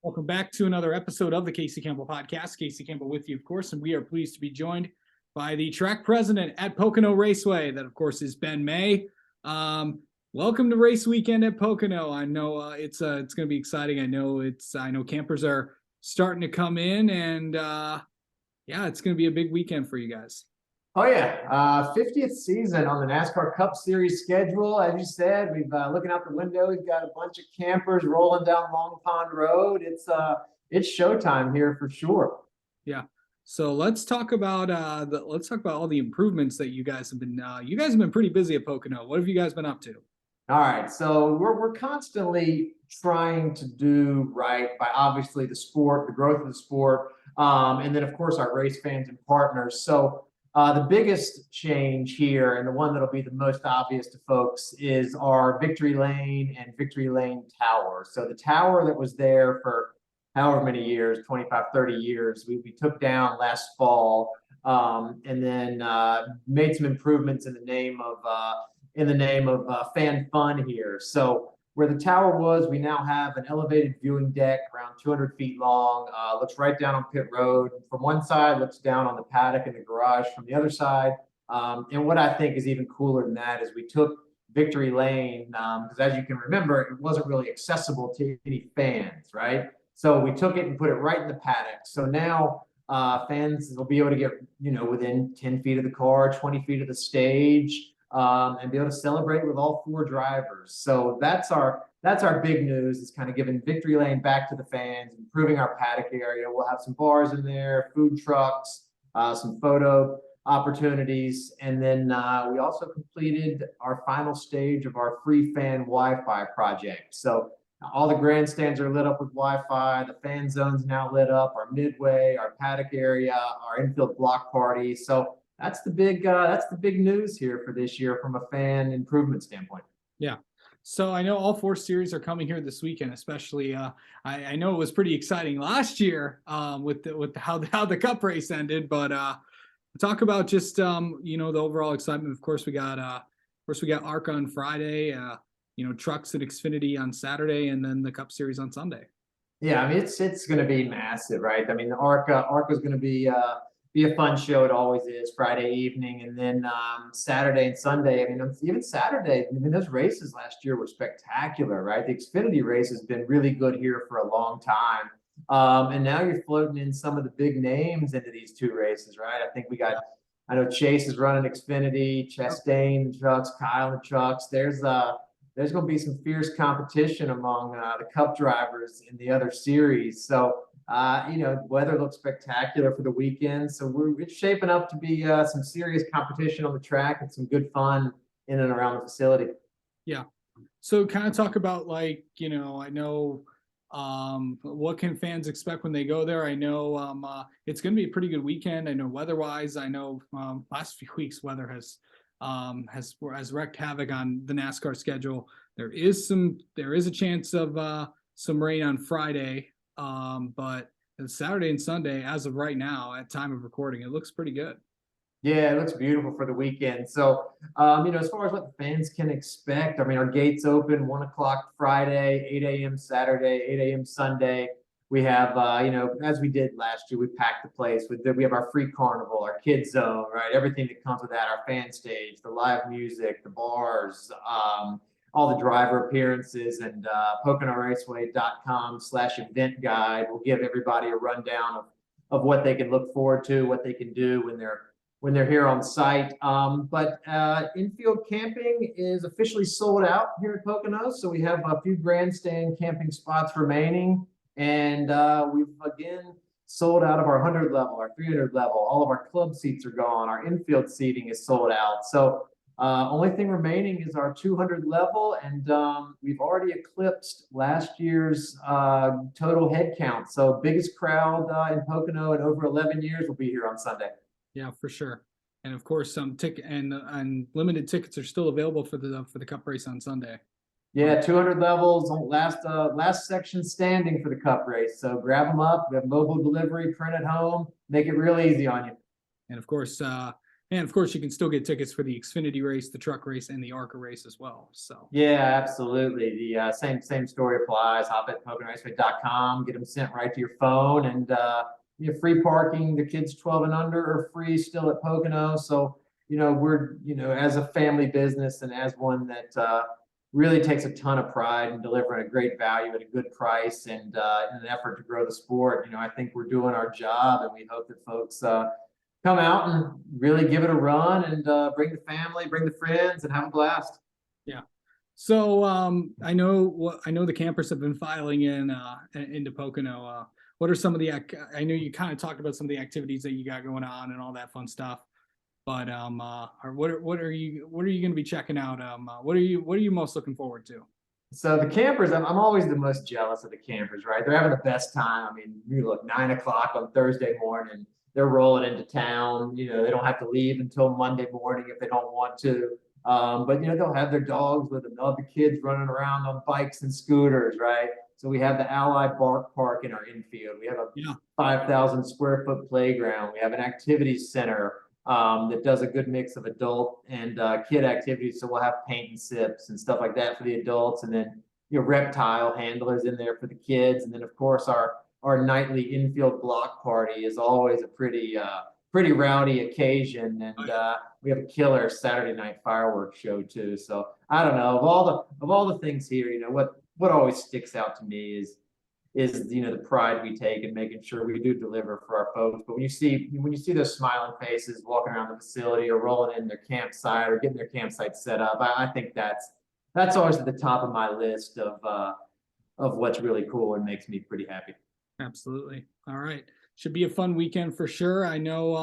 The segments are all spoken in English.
Welcome back to another episode of the Casey Campbell Podcast. Casey Campbell with you, of course, and we are pleased to be joined by the track president at Pocono Raceway. That, of course, is Ben May. Welcome to Race Weekend at Pocono. I know it's going to be exciting. I know campers are starting to come in, and it's going to be a big weekend for you guys. Oh yeah, 50th season on the NASCAR Cup Series schedule. As you said, we've looking out the window. We've got a bunch of campers rolling down Long Pond Road. It's showtime here for sure. Yeah. So let's talk about all the improvements that you guys have been pretty busy at Pocono. What have you guys been up to? All right, so we're constantly trying to do right by obviously the sport, the growth of the sport, and then of course our race fans and partners. So. The biggest change here, and the one that'll be the most obvious to folks, is our Victory Lane and Victory Lane Tower. So the tower that was there for however many years, 25, 30 years, we took down last fall, and then made some improvements in the name of fan fun here. So where the tower was, we now have an elevated viewing deck around 200 feet long, looks right down on pit road. From one side, looks down on the paddock and the garage from the other side. And what I think is even cooler than that is we took Victory Lane, because as you can remember, it wasn't really accessible to any fans, right? So we took it and put it right in the paddock. So now fans will be able to get, within 10 feet of the car, 20 feet of the stage, and be able to celebrate with all four drivers. So that's our big news, is kind of giving Victory Lane back to the fans, improving our paddock area. We'll have some bars in there, food trucks, some photo opportunities. And then we also completed our final stage of our free fan Wi-Fi project. So all the grandstands are lit up with Wi-Fi. The fan zone's now lit up, our midway, our paddock area, our infield block party. So that's the big news here for this year from a fan improvement standpoint. Yeah. So I know all four series are coming here this weekend, especially I know it was pretty exciting last year with how the Cup race ended, but talk about just the overall excitement. Of course we got ARCA on Friday, trucks at Xfinity on Saturday, and then the Cup series on Sunday. Yeah, I mean it's going to be massive, right? I mean the ARCA is going to be a fun show. It always is, Friday evening, and then Saturday and Sunday. I mean, even Saturday, those races last year were spectacular, right? The Xfinity race has been really good here for a long time. And now you're floating in some of the big names into these two races, right? I know Chase is running Xfinity, Chastain trucks, Kyle and trucks. There's going to be some fierce competition among the Cup drivers in the other series. So, weather looks spectacular for the weekend. So it's shaping up to be some serious competition on the track and some good fun in and around the facility. Yeah. So kind of talk about I know what can fans expect when they go there? I know it's going to be a pretty good weekend. I know weather-wise, last few weeks weather has wreaked havoc on the NASCAR schedule. There is a chance of some rain on Friday. But Saturday and Sunday, as of right now, at time of recording, it looks pretty good. Yeah, it looks beautiful for the weekend. So, as far as what the fans can expect, our gates open 1 o'clock Friday, 8 a.m. Saturday, 8 a.m. Sunday. We have, as we did last year, we packed the place we have our free carnival, our kids zone, right? Everything that comes with that, our fan stage, the live music, the bars, all the driver appearances, and PoconoRaceway.com/event guide will give everybody a rundown of what they can look forward to, what they can do when they're here on site. But infield camping is officially sold out here at Pocono. So we have a few grandstand camping spots remaining. And we've again sold out of our 100 level, our 300 level. All of our club seats are gone. Our infield seating is sold out. So only thing remaining is our 200 level, and we've already eclipsed last ye's total head count. So biggest crowd in Pocono in over 11 years will be here on Sunday. Yeah, for sure. And of course, some and limited tickets are still available for the Cup race on Sunday. Yeah, 200 levels, last section standing for the Cup race. So grab them up. We have mobile delivery, print at home, make it real easy on you. And of course, And of course, you can still get tickets for the Xfinity race, the truck race, and the ARCA race as well. So Yeah, absolutely. The same story applies. Hop at PoconoRaceway.com, get them sent right to your phone, and you have free parking. The kids 12 and under are free still at Pocono. So we're as a family business and as one that really takes a ton of pride in delivering a great value at a good price, and in an effort to grow the sport. I think we're doing our job, and we hope that folks come out and really give it a run, and bring the family, bring the friends, and have a blast. yeah. So I know the campers have been filing into Pocono. What are some of the I know you kind of talked about some of the activities that you got going on and all that fun stuff, but what are you going to be checking out? What are you most looking forward to? So the campers, I'm always the most jealous of the campers, right? They're having the best time. I mean, you look, 9 o'clock on Thursday morning, they're rolling into town. They don't have to leave until Monday morning if they don't want to. But they'll have their dogs with them. They'll have the kids running around on bikes and scooters, right? So we have the Ally Park in our infield. We have a 5,000 square foot playground. We have an activities center that does a good mix of adult and kid activities. So we'll have paint and sips and stuff like that for the adults, and then reptile handlers in there for the kids, and then of course our nightly infield block party is always a pretty rowdy occasion, and we have a killer Saturday night fireworks show too. So I don't know, of all the things here, what always sticks out to me is the pride we take in making sure we do deliver for our folks. But when you see those smiling faces walking around the facility or rolling in their campsite or getting their campsite set up, I think that's always at the top of my list of what's really cool and makes me pretty happy. Absolutely. All right. Should be a fun weekend for sure. I know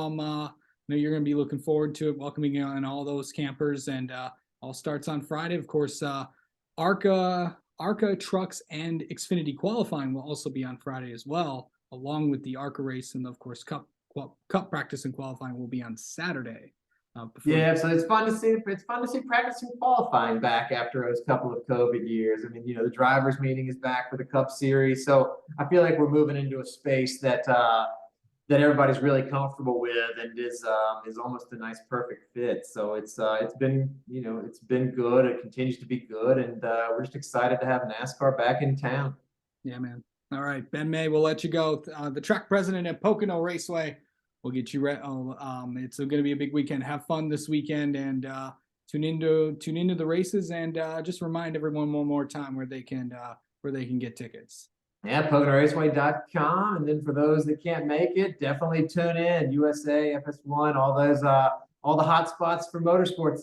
you're going to be looking forward to it, welcoming in all those campers, and all starts on Friday. Of course, ARCA trucks and Xfinity qualifying will also be on Friday as well, along with the ARCA race, and of course Cup practice and qualifying will be on Saturday. Yeah, so it's fun to see practice and qualifying back after those couple of COVID years. I mean, the drivers meeting is back for the Cup Series, so I feel like we're moving into a space that everybody's really comfortable with, and is almost a nice perfect fit. So it's been good. It continues to be good, and we're just excited to have NASCAR back in town. Yeah, man. All right, Ben May, we'll let you go. The track president at Pocono Raceway. We'll get you ready. It's going to be a big weekend. Have fun this weekend, and tune into the races, and just remind everyone one more time where they can get tickets. Yeah, PoconoRaceway.com, and then for those that can't make it, definitely tune in. USA, FS1, all the hot spots for motorsports.